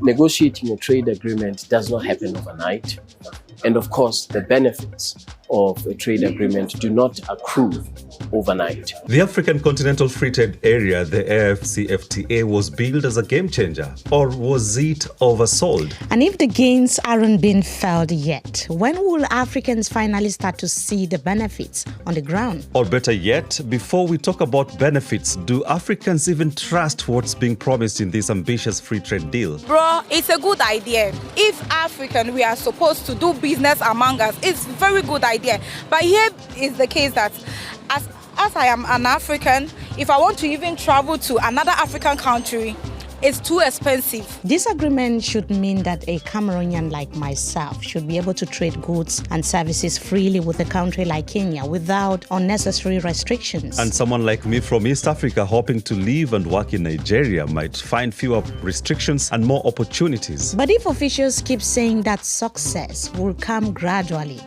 negotiating a trade agreement does not happen overnight. And of course, the benefits of a trade agreement do not accrue overnight. The African Continental Free Trade Area, the AfCFTA, was built as a game changer, or was it oversold? And if the gains aren't being felt yet, when will Africans finally start to see the benefits on the ground? Or better yet, before we talk about benefits, do Africans even trust what's being promised in this ambitious free trade deal? Bro, it's a good idea. If African, we are supposed to do business among us, it's a very good idea. But here is the case that as I am an African, if I want to even travel to another African country, it's too expensive. This agreement should mean that a Cameroonian like myself should be able to trade goods and services freely with a country like Kenya without unnecessary restrictions. And someone like me from East Africa hoping to live and work in Nigeria might find fewer restrictions and more opportunities. But if officials keep saying that success will come gradually,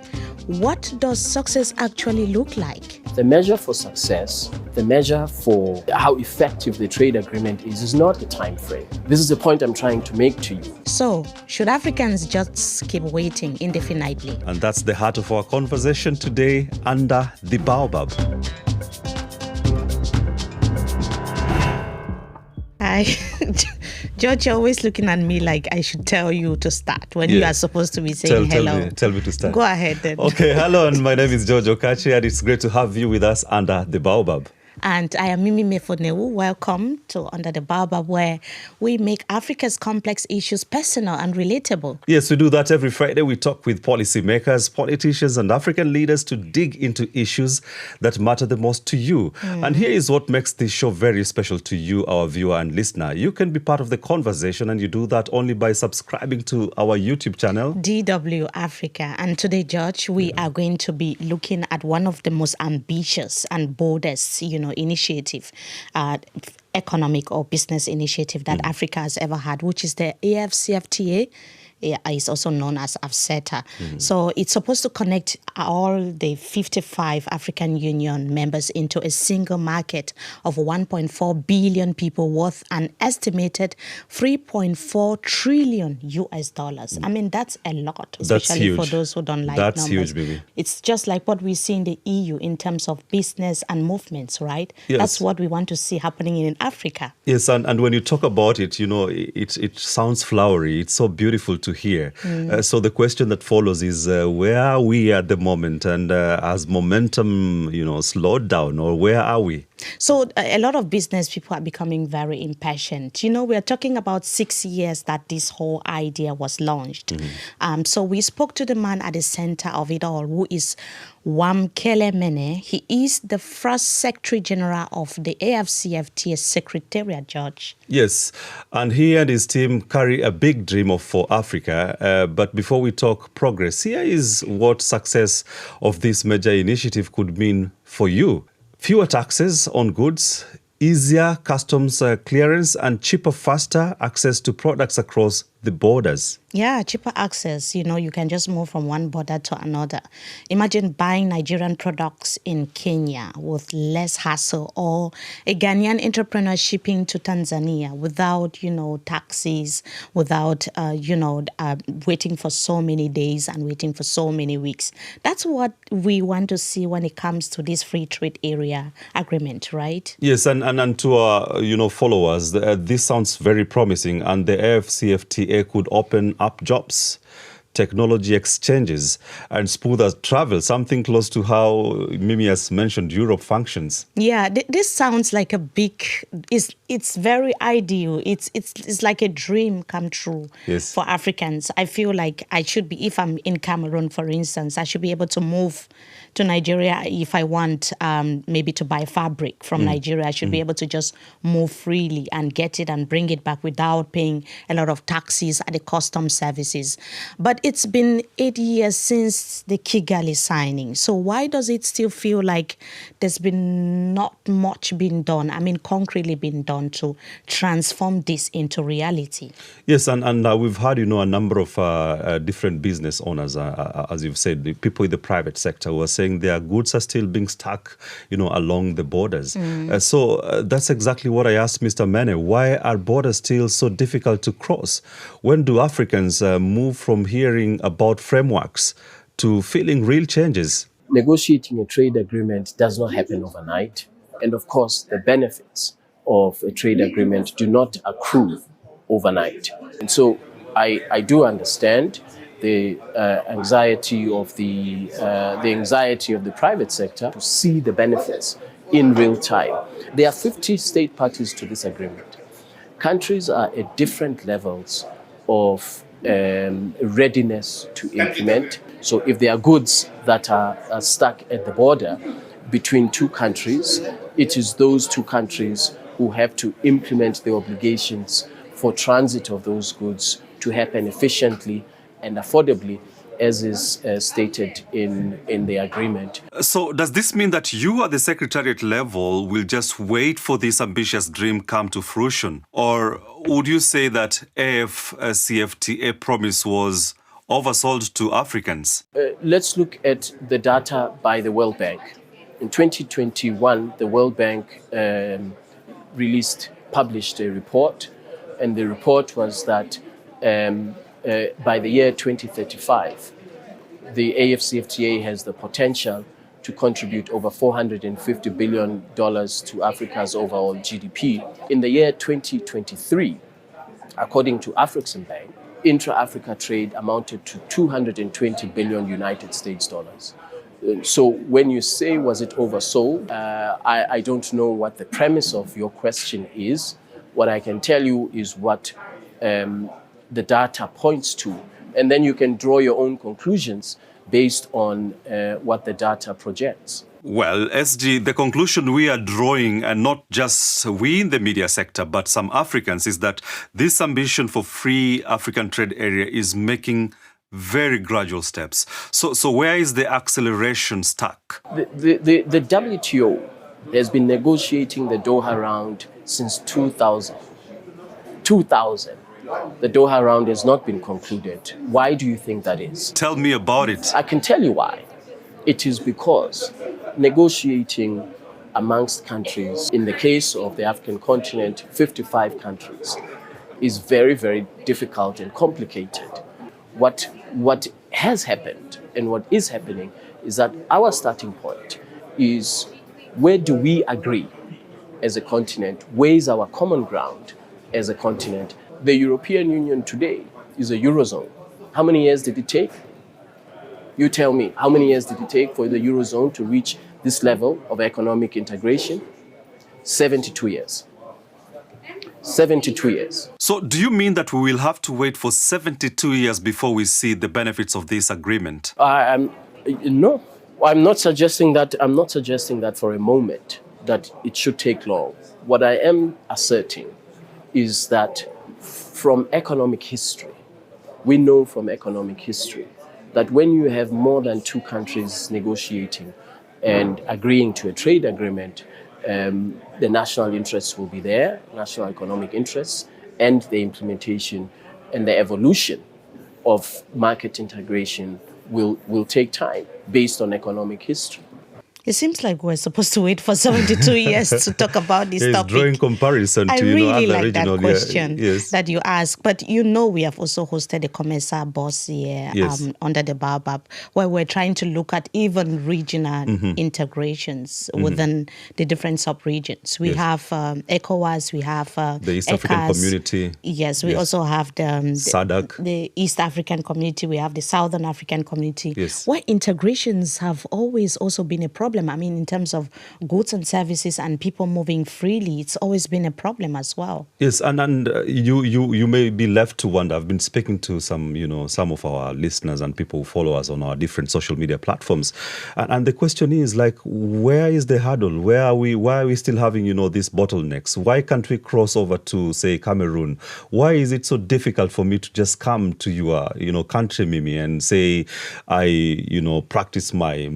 what does success actually look like? The measure for success, the measure for how effective the trade agreement is not the time frame. This is the point I'm trying to make to you. So, should Africans just keep waiting indefinitely? And that's the heart of our conversation today under the Baobab. George, you're always looking at me like I should tell you to start when you are supposed to be saying hello. Tell me to start. Go ahead then. Okay, hello, and my name is George Okachi, and it's great to have you with us under the Baobab. And I am Mefo Newuh. Welcome to Under the Baobab, where we make Africa's complex issues personal and relatable. Yes, we do that every Friday. We talk with policymakers, politicians, and African leaders to dig into issues that matter the most to you. And here is what makes this show very special to you, our viewer and listener. You can be part of the conversation, and you do that only by subscribing to our YouTube channel, DW Africa. And today, George, we are going to be looking at one of the most ambitious and boldest, initiative, economic or business initiative that Africa has ever had, which is the AfCFTA. Is also known as AfCFTA. So it's supposed to connect all the 55 African Union members into a single market of 1.4 billion people worth an estimated 3.4 trillion US dollars. I mean, that's a lot, especially for those who don't like numbers. That's huge, baby. It's just like what we see in the EU in terms of business and movements, right? Yes. That's what we want to see happening in Africa. Yes, and when you talk about it, it sounds flowery. It's so beautiful to hear. So the question that follows is, where are we at the moment? And has momentum, slowed down, or where are we? So a lot of business people are becoming very impatient. We are talking about 6 years that this whole idea was launched. So we spoke to the man at the center of it all, who is Wamkele Mene. He is the first Secretary General of the AfCFTA's Secretariat, George. Yes, and he and his team carry a big dream for Africa. But before we talk progress, here is what success of this major initiative could mean for you. Fewer taxes on goods, easier customs clearance, and cheaper, faster access to products across the borders. Yeah, cheaper access. You can just move from one border to another. Imagine buying Nigerian products in Kenya with less hassle, or a Ghanaian entrepreneur shipping to Tanzania without, taxes, without, waiting for so many days and waiting for so many weeks. That's what we want to see when it comes to this free trade area agreement, right? Yes, and to our, followers, this sounds very promising, and the AfCFTA could open up jobs, technology exchanges, and smoother travel, something close to how Mimi has mentioned Europe functions. Yeah, this sounds like a big, it's very ideal. It's like a dream come true for Africans. I feel like I should be, if I'm in Cameroon, for instance, I should be able to move to Nigeria if I want maybe to buy fabric from Nigeria. I should be able to just move freely and get it and bring it back without paying a lot of taxes at the customs services. But it's been 8 years since the Kigali signing. So why does it still feel like there's been not much being done, concretely been done to transform this into reality? Yes, and we've had, a number of different business owners, as you've said, the people in the private sector who are saying saying their goods are still being stuck, along the borders. So that's exactly what I asked Mr. Mene. Why are borders still so difficult to cross? When do Africans move from hearing about frameworks to feeling real changes? Negotiating a trade agreement does not happen overnight. And of course, the benefits of a trade agreement do not accrue overnight. And so I do understand the anxiety of the private sector to see the benefits in real time. There are 50 state parties to this agreement. Countries are at different levels of readiness to implement. So if there are goods that are stuck at the border between two countries, it is those two countries who have to implement the obligations for transit of those goods to happen efficiently and affordably, as is stated in the agreement. So does this mean that you at the Secretariat level will just wait for this ambitious dream come to fruition? Or would you say that AfCFTA promise was oversold to Africans? Let's look at the data by the World Bank. In 2021, the World Bank published a report, and the report was that by the year 2035, the AfCFTA has the potential to contribute over $450 billion to Africa's overall GDP. In the year 2023, according to AfRiximBank, intra-Africa trade amounted to 220 billion United States dollars. So when you say, was it oversold, I don't know what the premise of your question is. What I can tell you is what the data points to, and then you can draw your own conclusions based on what the data projects. Well, SG, the conclusion we are drawing, and not just we in the media sector, but some Africans, is that this ambition for free African trade area is making very gradual steps. So where is the acceleration stuck? The WTO has been negotiating the Doha round since 2000. The Doha round has not been concluded. Why do you think that is? Tell me about it. I can tell you why. It is because negotiating amongst countries, in the case of the African continent, 55 countries, is very, very difficult and complicated. What has happened and what is happening is that our starting point is, where do we agree as a continent? Where is our common ground as a continent? The European Union today is a Eurozone. How many years did it take? You tell me, how many years did it take for the Eurozone to reach this level of economic integration? 72 years. 72 years. So do you mean that we will have to wait for 72 years before we see the benefits of this agreement? No, I'm not suggesting that. I'm not suggesting that for a moment, that it should take long. What I am asserting is that from economic history, we know from economic history that when you have more than two countries negotiating and agreeing to a trade agreement, the national interests will be there, national economic interests, and the implementation and the evolution of market integration will take time based on economic history. It seems like we're supposed to wait for 72 years to talk about this topic. Drawing comparison to I really other like regional, that question yes. that you asked. But we have also hosted a COMESA boss here under the Baobab, where we're trying to look at even regional integrations within the different sub-regions. We have ECOWAS, we have the East African Community. Yes, we also have the SADC, the East African Community. We have the Southern African Community, where integrations have always also been a problem. I mean, in terms of goods and services and people moving freely, it's always been a problem as well. Yes, and you may be left to wonder. I've been speaking to some of our listeners and people who follow us on our different social media platforms, and the question is, like, where is the hurdle? Why are we still having these bottlenecks? Why can't we cross over to, say, Cameroon? Why is it so difficult for me to just come to your country, Mimi, and say I practice my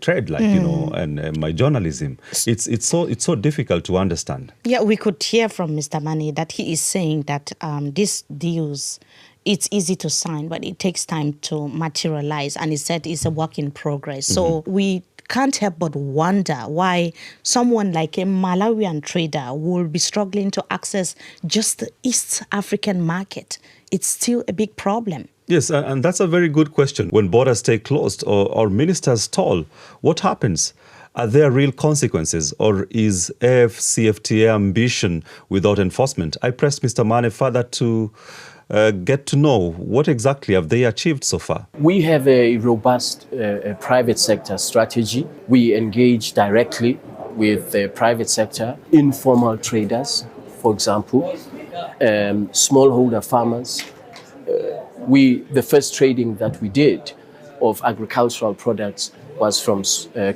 trade, and my journalism? It's so difficult to understand. Yeah, we could hear from Mr. Mene that he is saying that these deals, it's easy to sign, but it takes time to materialize. And he said it's a work in progress. So we can't help but wonder why someone like a Malawian trader will be struggling to access just the East African market. It's still a big problem. Yes, and that's a very good question. When borders stay closed or ministers stall, what happens? Are there real consequences, or is AfCFTA ambition without enforcement? I pressed Mr. Mene further to get to know what exactly have they achieved so far. We have a robust private sector strategy. We engage directly with the private sector, informal traders, for example, smallholder farmers. The first trading that we did of agricultural products was from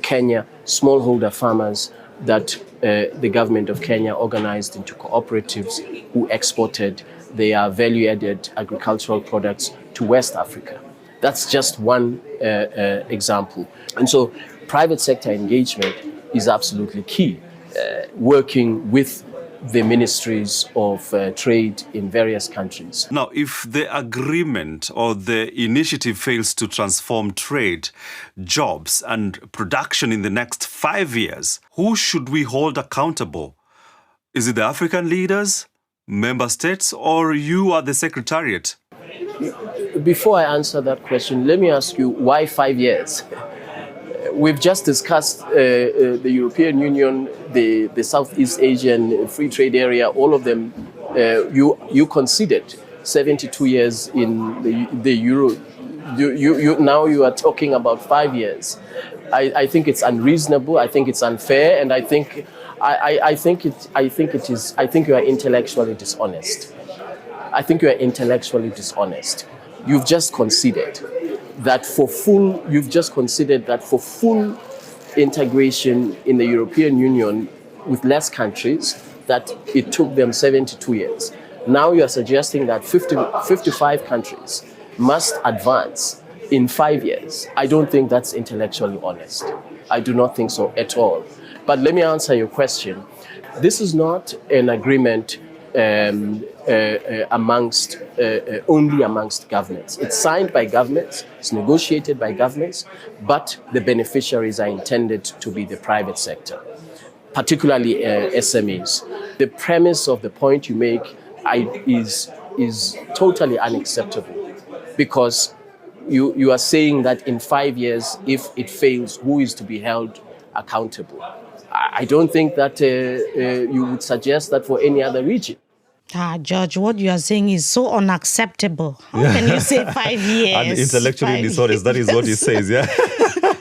Kenya, smallholder farmers that the government of Kenya organized into cooperatives who exported their value-added agricultural products to West Africa. That's just one example. And so private sector engagement is absolutely key, working with the ministries of trade in various countries. Now, if the agreement or the initiative fails to transform trade, jobs and production in the next 5 years, who should we hold accountable? Is it the African leaders, member states, or you are the Secretariat? Before I answer that question, let me ask you, why 5 years? We've just discussed the European Union, the Southeast Asian Free Trade Area, all of them. You considered 72 years in the Euro. Now you are talking about 5 years. I think it's unreasonable. I think it's unfair, and I think you are intellectually dishonest. I think you are intellectually dishonest. You've just considered that for full integration in the European Union with less countries, that it took them 72 years. Now you are suggesting that 55 countries must advance in 5 years. I don't think that's intellectually honest. I do not think so at all. But let me answer your question. This is not an agreement only amongst governments. It's signed by governments, it's negotiated by governments, but the beneficiaries are intended to be the private sector, particularly SMEs. The premise of the point you make is totally unacceptable, because you are saying that in 5 years, if it fails, who is to be held accountable? I don't think that you would suggest that for any other region. George, what you are saying is so unacceptable. How can you say 5 years? And intellectually dishonest, that is what he says, yeah?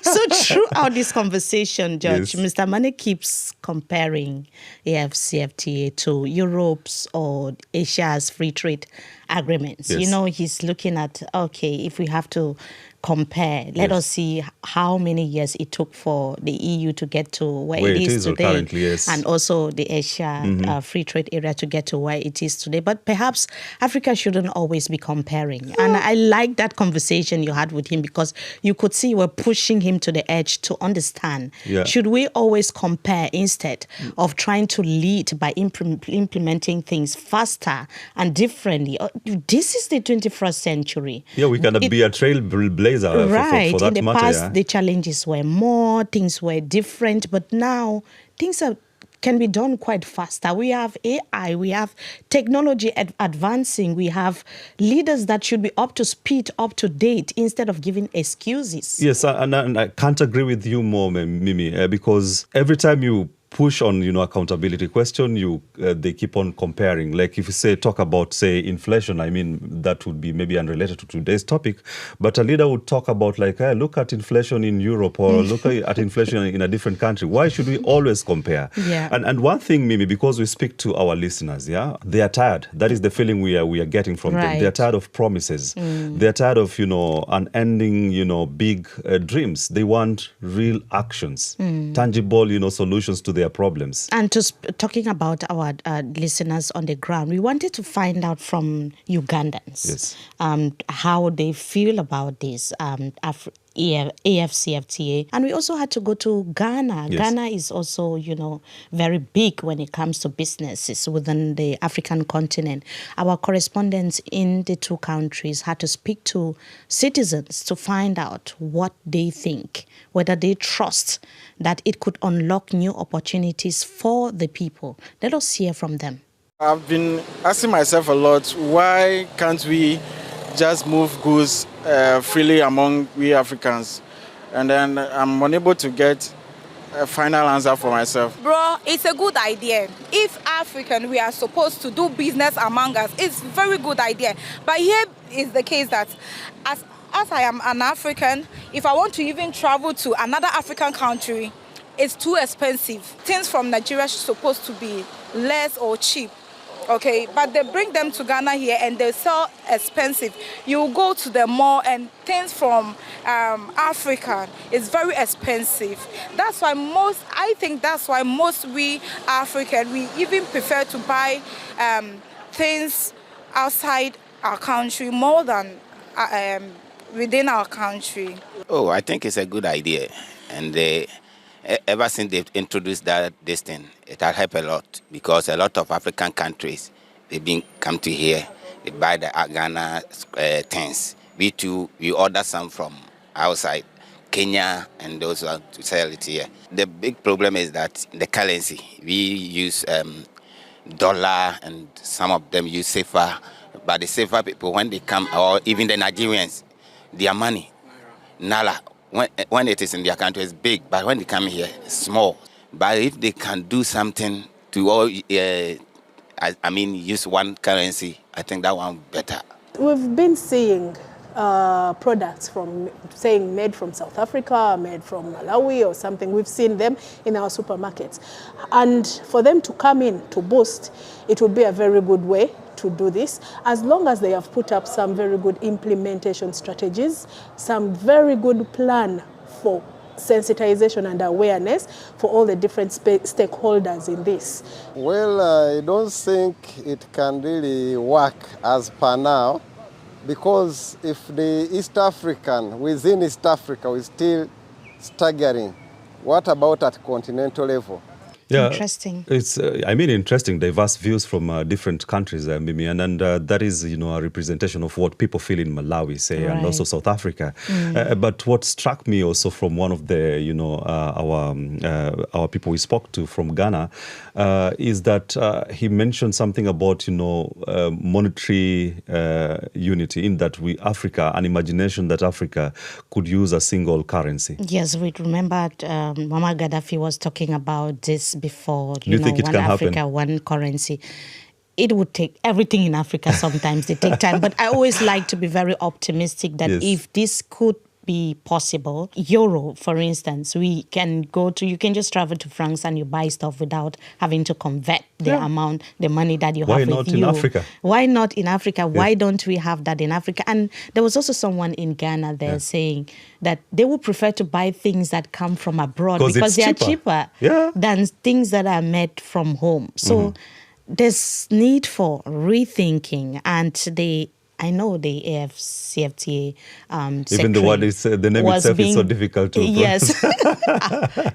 So throughout this conversation, George, Yes. Mr. Mene keeps comparing AfCFTA to Europe's or Asia's free trade agreements. Yes. You know, he's looking at, okay, if we have to compare, let us see how many years it took for the EU to get to where it is today. Currently, yes. And also the Asia free trade area to get to where it is today. But perhaps Africa shouldn't always be comparing. And I like that conversation you had with him, because you could see you were pushing him to the edge to understand. Yeah. Should we always compare instead of trying to lead by implementing things faster and differently? This is the 21st century. Yeah, we cannot be a trailblazer Right. for that in the matter. past, the challenges were more, things were different, but now things can be done quite faster. We have AI, we have technology advancing, we have leaders that should be up to speed, up to date, instead of giving excuses. Yes, and I can't agree with you more, Mimi, because every time you push on, accountability question, they keep on comparing. Like if you talk about inflation, I mean, that would be maybe unrelated to today's topic, but a leader would talk about look at inflation in Europe, or look at inflation in a different country. Why should we always compare? Yeah. And one thing, Mimi, because we speak to our listeners, they are tired. That is the feeling we are getting from them. They are tired of promises. They are tired of, unending, big dreams. They want real actions, tangible, solutions to their problems. And talking about our listeners on the ground, we wanted to find out from Ugandans how they feel about this. AfCFTA. And we also had to go to Ghana. Yes. Ghana is also, very big when it comes to businesses within the African continent. Our correspondents in the two countries had to speak to citizens to find out what they think, whether they trust that it could unlock new opportunities for the people. Let us hear from them. I've been asking myself a lot, why can't we just move goods freely among we Africans? And then I'm unable to get a final answer for myself. Bro, it's a good idea. If African, we are supposed to do business among us, it's a very good idea. But here is the case that as I am an African, if I want to even travel to another African country, it's too expensive. Things from Nigeria are supposed to be less or cheap. Okay, but they bring them to Ghana here and they sell expensive. You go to the mall and things from Africa is very expensive. That's why most we African, we even prefer to buy things outside our country more than within our country. Oh, I think it's a good idea. And ever since they've introduced this thing, it has helped a lot because a lot of African countries, they've come to here, they buy the Ghana things. We too, we order some from outside, Kenya, and those who to sell it here. The big problem is that the currency, we use dollar and some of them use safer, but the safer people, when they come, or even the Nigerians, their money, Nala, when it is in their country, it's big, but when they come here, it's small. But if they can do something to all, use one currency, I think that one better. We've been seeing products saying made from South Africa, made from Malawi or something. We've seen them in our supermarkets. And for them to come in to boost, it would be a very good way to do this, as long as they have put up some very good implementation strategies, some very good plan for sensitization and awareness for all the different stakeholders in this. Well, I don't think it can really work as per now, because if the East African, within East Africa, is still staggering, what about at continental level? Yeah, interesting. It's, interesting, diverse views from different countries, Mimi, and that is, a representation of what people feel in Malawi, say, right. And also South Africa. But what struck me also from one of the, our people we spoke to from Ghana, is that he mentioned something about, monetary unity, in that Africa, an imagination that Africa could use a single currency. Yes, we remembered Muammar Gaddafi was talking about this before, you think it one can Africa, happen? one currency. It would take everything in Africa sometimes. They take time. But I always like to be very optimistic that Yes. if this could be possible, euro, for instance, you can just travel to France and you buy stuff without having to convert the amount, the money that you have with you. Why not in Africa? Why not in Africa? Why don't we have that in Africa? And there was also someone in Ghana there saying that they would prefer to buy things that come from abroad because they are cheaper than things that are made from home. So there's need for rethinking, and I know the AfCFTA even the word is the name itself is so difficult to pronounce.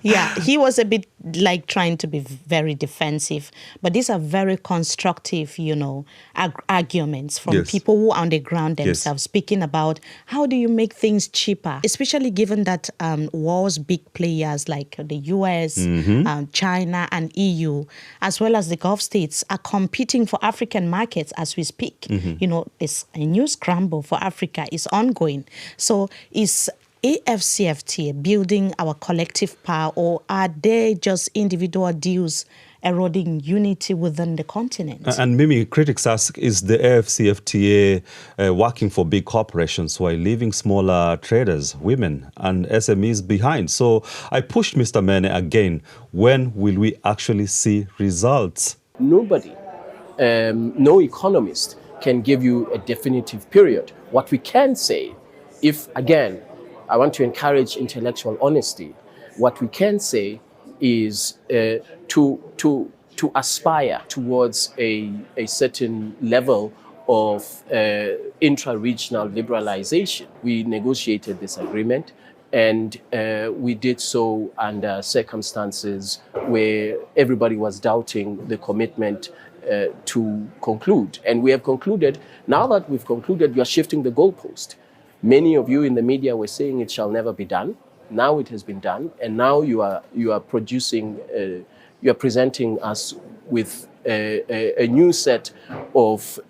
Yes. He was a bit like trying to be very defensive, but these are very constructive, arguments from people who are on the ground themselves, speaking about how do you make things cheaper, especially given that world's big players like the US, China and EU, as well as the Gulf states, are competing for African markets as we speak. This a new scramble for Africa is ongoing. So is AfCFTA building our collective power, or are they just individual deals eroding unity within the continent? And Mimi, critics ask, is the AfCFTA working for big corporations while leaving smaller traders, women and SMEs behind? So I pushed Mr. Mene again. When will we actually see results? Nobody, no economist can give you a definitive period. What we can say, if again, I want to encourage intellectual honesty, what we can say is to aspire towards a certain level of intra-regional liberalization. We negotiated this agreement, and we did so under circumstances where everybody was doubting the commitment to conclude. And we have concluded. Now that we've concluded, you are shifting the goalpost. Many of you in the media were saying it shall never be done. Now it has been done, and now you are producing, you are presenting us with a new set of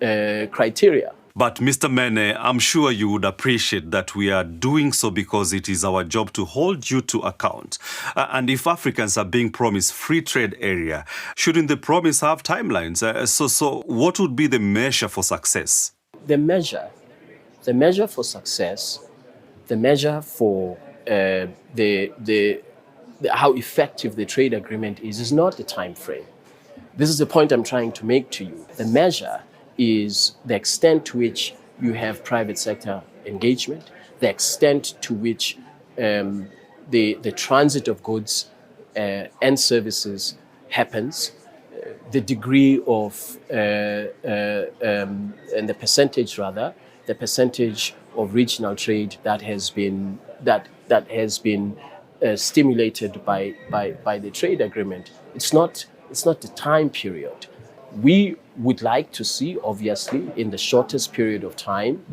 criteria. But Mr. Mene, I'm sure you would appreciate that we are doing so because it is our job to hold you to account. And if Africans are being promised free trade area, shouldn't the promise have timelines? So what would be the measure for success? The measure for success, the measure for how effective the trade agreement is not the time frame. This is the point I'm trying to make to you. The measure is the extent to which you have private sector engagement, the extent to which the transit of goods and services happens, the degree of, and the percentage of regional trade that has been stimulated by the trade agreement. It's not the time period. We would like to see, obviously, in the shortest period of time,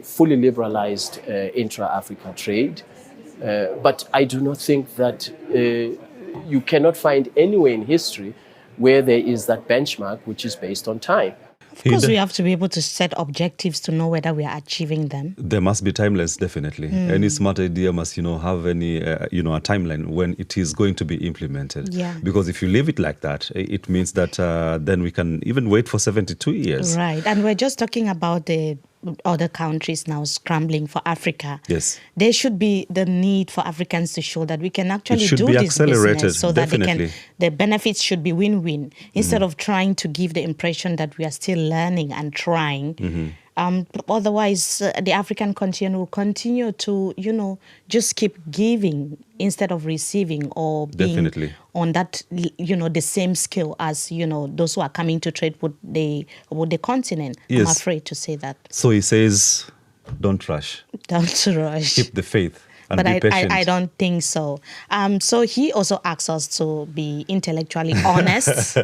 fully liberalized intra-Africa trade. But I do not think that you cannot find anywhere in history where there is that benchmark which is based on time. Of course, we have to be able to set objectives to know whether we are achieving them. There must be timelines, definitely. Any smart idea must, have any, a timeline when it is going to be implemented. Yeah. Because if you leave it like that, it means that then we can even wait for 72 years. Right. And we're just talking about the other countries now scrambling for Africa. Yes. There should be the need for Africans to show that we can actually do be this business so definitely. that the benefits should be win-win instead of trying to give the impression that we are still learning and trying. Otherwise, the African continent will continue to, just keep giving instead of receiving or being on that, the same scale as, those who are coming to trade with the continent. Yes. I'm afraid to say that. So he says, don't rush. Don't rush. Keep the faith. And but be patient. I don't think so. So he also asks us to be intellectually honest.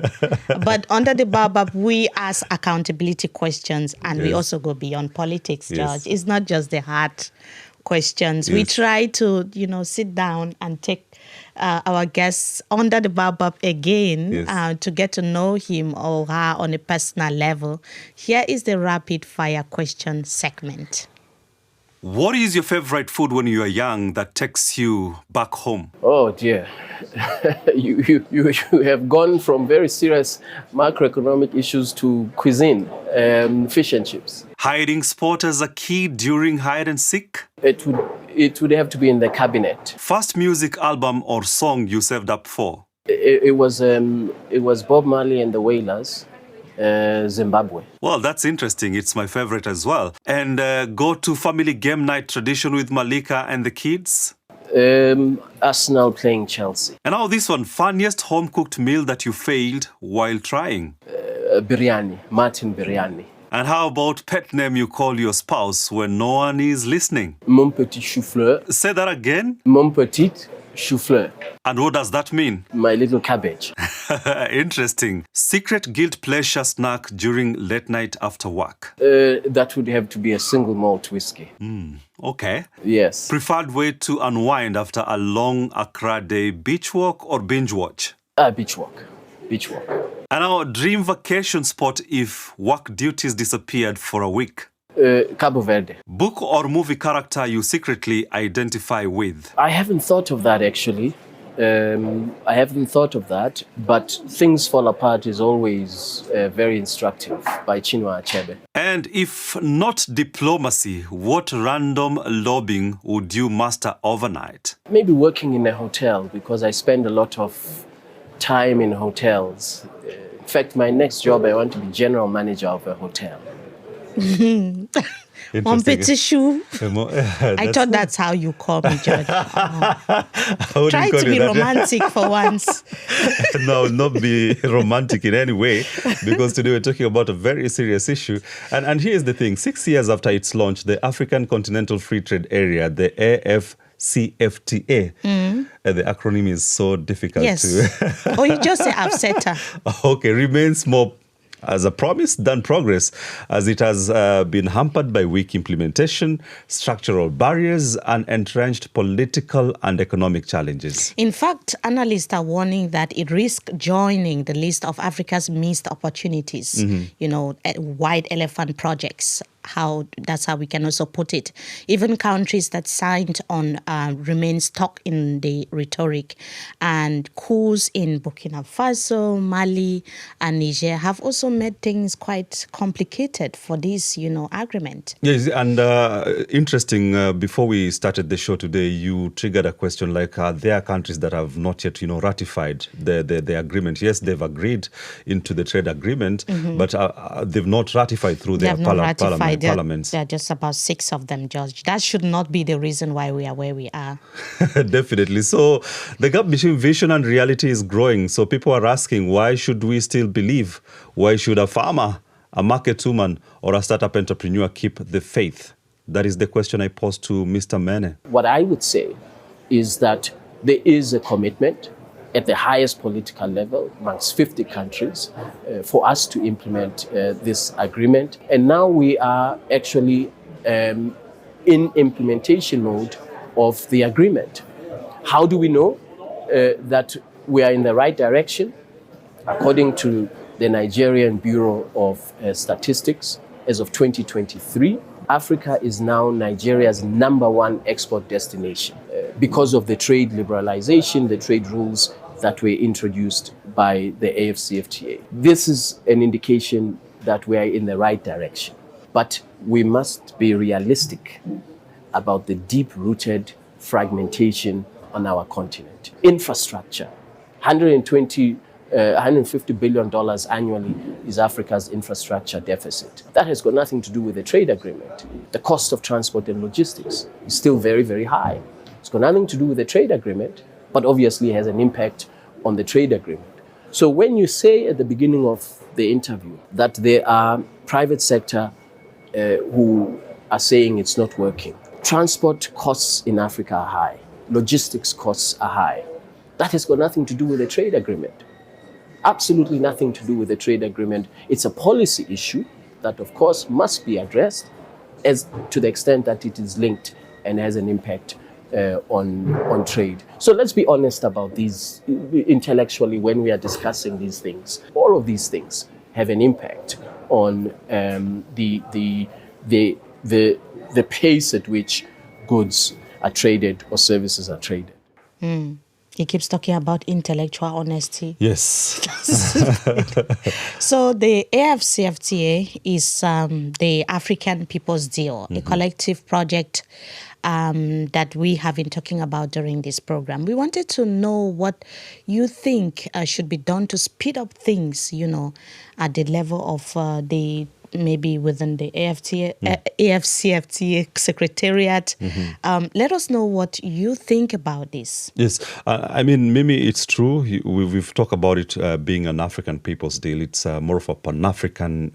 But under the baobab, we ask accountability questions, and we also go beyond politics, George. It's not just the hard questions. We try to, sit down and take our guests under the baobab again to get to know him or her on a personal level. Here is the rapid fire question segment. What is your favorite food when you are young that takes you back home? Oh dear, you have gone from very serious macroeconomic issues to cuisine, fish and chips. Hiding spot as a kid during hide and seek? It would have to be in the cabinet. First music album or song you saved up for? It was Bob Marley and the Wailers. Zimbabwe. Well, that's interesting. It's my favorite as well. And go to family game night tradition with Malika and the kids? Arsenal playing Chelsea. And now this one, funniest home-cooked meal that you failed while trying? Biryani, Martin Biryani. And how about pet name you call your spouse when no one is listening? Mon petit chou-fleur. Say that again? Mon petit chou-fleur. And what does that mean? My little cabbage. Interesting. Secret guilt pleasure snack during late night after work? That would have to be a single malt whiskey. Okay. Yes. Preferred way to unwind after a long Accra day, beach walk or binge watch? Beach walk. Beach walk. And our dream vacation spot if work duties disappeared for a week? Cabo Verde. Book or movie character you secretly identify with? I haven't thought of that, actually. But Things Fall Apart is always very instructive by Chinua Achebe. And if not diplomacy, what random lobbying would you master overnight? Maybe working in a hotel, because I spend a lot of time in hotels. In fact, my next job, I want to be general manager of a hotel. Competition. I thought that's how you call me, George. Try to be romantic for once. No, not be romantic in any way, because today we're talking about a very serious issue. And here's the thing. 6 years after its launch, the African Continental Free Trade Area, the AfCFTA, the acronym is so difficult to... Or you just say AfCFTA. Okay, remains more as a promise than progress, as it has been hampered by weak implementation, structural barriers, and entrenched political and economic challenges. In fact, analysts are warning that it risks joining the list of Africa's missed opportunities, white elephant projects. That's how we can also put it. Even countries that signed on remain stuck in the rhetoric, and coups in Burkina Faso, Mali, and Niger have also made things quite complicated for this, agreement. Yes, and interesting. Before we started the show today, you triggered a question like, there are countries that have not yet, ratified the agreement. Yes, they've agreed into the trade agreement, but they've not ratified through their parliament. There are just about 6 of them, George. That should not be the reason why we are where we are. Definitely. So the gap between vision and reality is growing. So people are asking, why should we still believe? Why should a farmer, a market woman, or a startup entrepreneur keep the faith? That is the question I posed to Mr. Mene. What I would say is that there is a commitment at the highest political level amongst 50 countries for us to implement this agreement. And now we are actually in implementation mode of the agreement. How do we know that we are in the right direction? According to the Nigerian Bureau of Statistics, as of 2023, Africa is now Nigeria's #1 export destination because of the trade liberalization, the trade rules that were introduced by the AfCFTA. This is an indication that we are in the right direction. But we must be realistic about the deep-rooted fragmentation on our continent. Infrastructure, $150 billion annually is Africa's infrastructure deficit. That has got nothing to do with the trade agreement. The cost of transport and logistics is still very, very high. It's got nothing to do with the trade agreement, but obviously has an impact on the trade agreement. So when you say at the beginning of the interview that there are private sector who are saying it's not working, transport costs in Africa are high, logistics costs are high. That has got nothing to do with the trade agreement. Absolutely nothing to do with the trade agreement. It's a policy issue that, of course, must be addressed as to the extent that it is linked and has an impact on trade. So let's be honest about these intellectually when we are discussing these things. All of these things have an impact on the pace at which goods are traded or services are traded. He keeps talking about intellectual honesty. Yes. So the AfCFTA is the African People's Deal, a collective project that we have been talking about during this program. We wanted to know what you think should be done to speed up things, at the level of maybe within the AfCFTA Secretariat. Let us know what you think about this. Yes, I mean, Mimi, it's true. We've talked about it being an African People's Deal. It's more of a Pan-African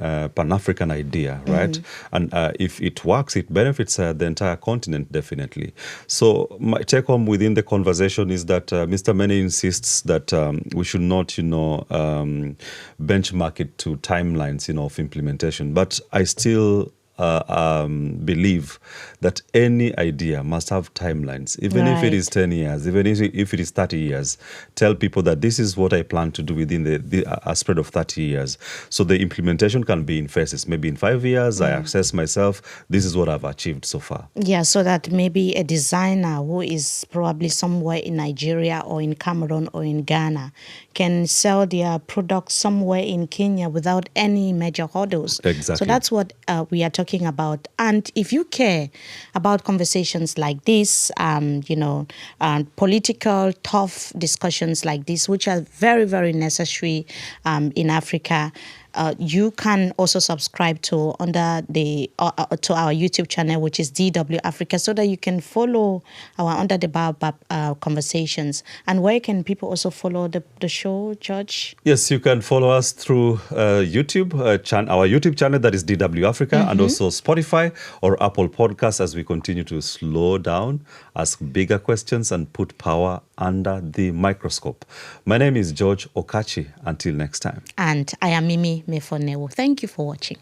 idea, right? And if it works, it benefits the entire continent, definitely. So my take home within the conversation is that Mr. Mene insists that we should not, benchmark it to timelines, of implementation. But I still believe that any idea must have timelines, even if it is 10 years, even if it is 30 years. Tell people that this is what I plan to do within a spread of 30 years. So the implementation can be in phases. Maybe in 5 years, I assess myself, this is what I've achieved so far. Yeah, so that maybe a designer who is probably somewhere in Nigeria or in Cameroon or in Ghana can sell their products somewhere in Kenya without any major hurdles. Exactly. So that's what we are talking about. And if you care about conversations like this, political, tough discussions like this, which are very, very necessary in Africa, you can also subscribe to under the to our YouTube channel, which is DW Africa, so that you can follow our Under the Baobab conversations. And where can people also follow the show, George? Yes, you can follow us through YouTube, our YouTube channel, that is DW Africa, and also Spotify or Apple Podcasts, as we continue to slow down, ask bigger questions, and put power under the microscope. My name is George Okachi. Until next time. And I am Mefo Newuh. Thank you for watching.